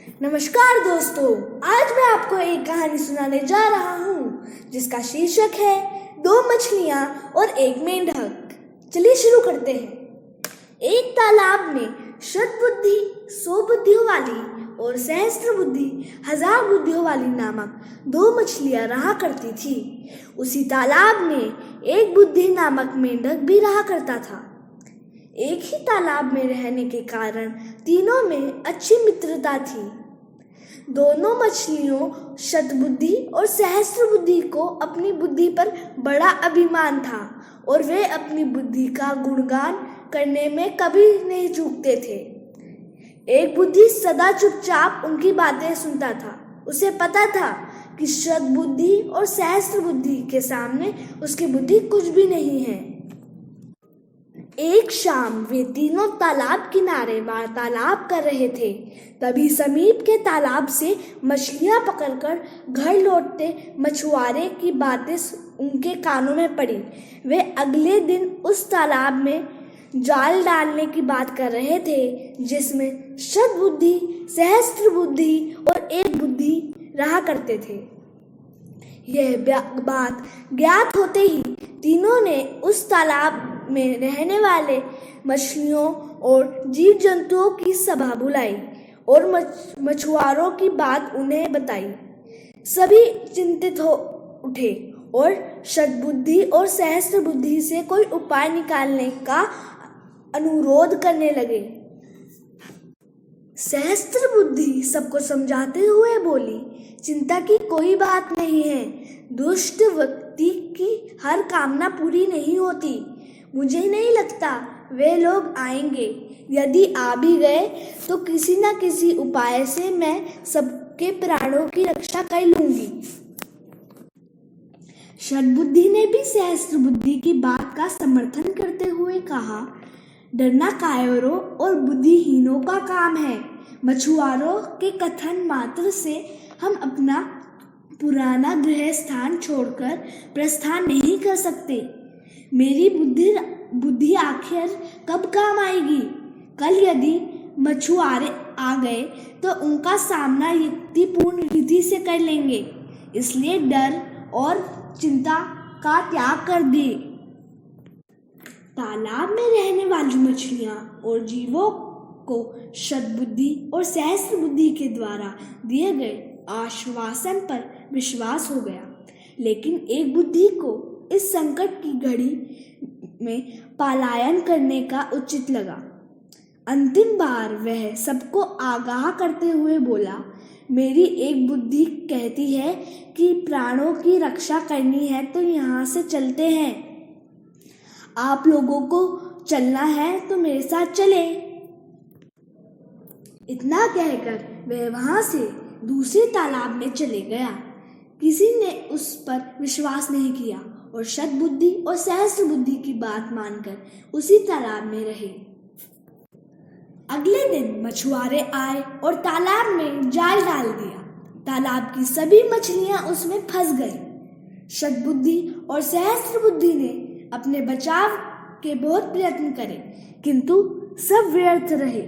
नमस्कार दोस्तों, आज मैं आपको एक कहानी सुनाने जा रहा हूँ जिसका शीर्षक है दो मछलियाँ और एक मेंढक। चलिए शुरू करते हैं। एक तालाब में शत बुद्धि 100 बुद्धियों वाली और सहस्त्र बुद्धि 1000 बुद्धियों वाली नामक दो मछलियाँ रहा करती थी। उसी तालाब में एक बुद्धि नामक मेंढक भी रहा करता था। एक ही तालाब में रहने के कारण तीनों में अच्छी मित्रता थी। दोनों मछलियों शतबुद्धि और सहस्त्र बुद्धि को अपनी बुद्धि पर बड़ा अभिमान था और वे अपनी बुद्धि का गुणगान करने में कभी नहीं चूकते थे। एक बुद्धि सदा चुपचाप उनकी बातें सुनता था। उसे पता था कि शतबुद्धि और सहस्त्र बुद्धि के सामने उसकी बुद्धि कुछ भी नहीं है। एक शाम वे तीनों तालाब किनारे वार्तालाप कर रहे थे। तभी समीप के तालाब से मछलियां पकड़कर घर लौटते मछुआरे की बातें उनके कानों में पड़ी। वे अगले दिन उस तालाब में जाल डालने की बात कर रहे थे जिसमें शतबुद्धि, सहस्त्र बुद्धि और एक बुद्धि रहा करते थे। यह बात ज्ञात होते ही तीनों ने उस तालाब में रहने वाले मछलियों और जीव जंतुओं की सभा बुलाई और मछुआरों की बात उन्हें बताई। सभी चिंतित हो उठे और शतबुद्धि और सहस्त्र बुद्धि से कोई उपाय निकालने का अनुरोध करने लगे। सहस्त्र बुद्धि सबको समझाते हुए बोली, चिंता की कोई बात नहीं है। दुष्ट व्यक्ति की हर कामना पूरी नहीं होती। मुझे नहीं लगता वे लोग आएंगे। यदि आ भी गए तो किसी न किसी उपाय से मैं सबके प्राणों की रक्षा कर लूंगी। शतबुद्धि ने भी सहस्त्र बुद्धि की बात का समर्थन करते हुए कहा, डरना कायरों और बुद्धिहीनों का काम है। मछुआरों के कथन मात्र से हम अपना पुराना गृह स्थान छोड़कर प्रस्थान नहीं कर सकते। मेरी बुद्धि आखिर कब काम आएगी? कल यदि मछुआरे आ गए तो उनका सामना युक्तिपूर्ण विधि से कर लेंगे। इसलिए डर और चिंता का त्याग कर दे। तालाब में रहने वाली मछलियां और जीवों को शतबुद्धि और सहस्त्र बुद्धि के द्वारा दिए गए आश्वासन पर विश्वास हो गया। लेकिन एक बुद्धि को इस संकट की घड़ी में पलायन करने का उचित लगा। अंतिम बार वह सबको आगाह करते हुए बोला, मेरी एक बुद्धि कहती है कि प्राणों की रक्षा करनी है तो यहाँ से चलते हैं। आप लोगों को चलना है तो मेरे साथ चले। इतना कहकर वह वहां से दूसरे तालाब में चले गया। किसी ने उस पर विश्वास नहीं किया और शतबुद्धि और सहस्त्र बुद्धि की बात मानकर उसी तालाब में रहे। अगले दिन मछुआरे आए और तालाब में जाल डाल दिया। तालाब की सभी मछलियां उसमें फंस गई। शतबुद्धि और सहस्त्र बुद्धि ने अपने बचाव के बहुत प्रयत्न करे किंतु सब व्यर्थ रहे।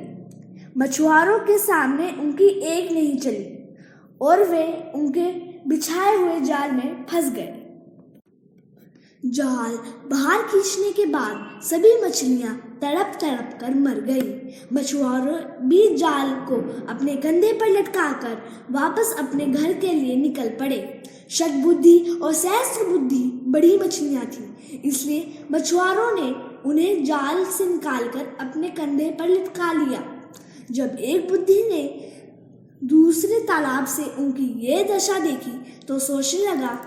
मछुआरों के सामने उनकी एक नहीं चली और वे उनके बिछाए हुए जाल में फंस गए। जाल बाहर खींचने के बाद सभी मछलियां तड़प तड़प कर मर गई। मछुआरे भी जाल को अपने कंधे पर लटकाकर वापस अपने घर के लिए निकल पड़े। शतबुद्धि और सहस्त्र बुद्धि बड़ी मछलियां थीं, इसलिए मछुआरों ने उन्हें जाल से निकालकर अपने कंधे पर लटका लिया। जब एक बुद्धि ने दूसरे तालाब से उनकी ये दशा देखी तो सोचने लगा,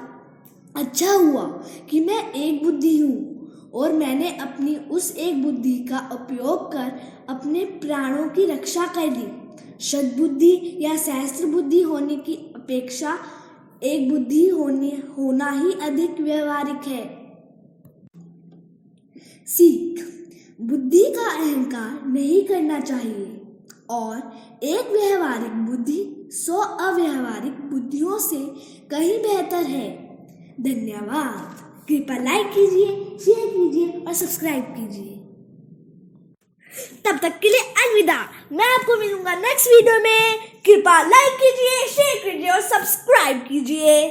अच्छा हुआ कि मैं एक बुद्धि हूँ और मैंने अपनी उस एक बुद्धि का उपयोग कर अपने प्राणों की रक्षा कर ली। शतबुद्धि या सहस्त्र बुद्धि होने की अपेक्षा एक बुद्धि होना ही अधिक व्यवहारिक है। सीख, बुद्धि का अहंकार नहीं करना चाहिए और एक व्यवहारिक बुद्धि 100 अव्यवहारिक बुद्धियों से कहीं बेहतर है। धन्यवाद। कृपया लाइक कीजिए, शेयर कीजिए और सब्सक्राइब कीजिए। तब तक के लिए अलविदा। मैं आपको मिलूंगा नेक्स्ट वीडियो में। कृपया लाइक कीजिए, शेयर कीजिए और सब्सक्राइब कीजिए।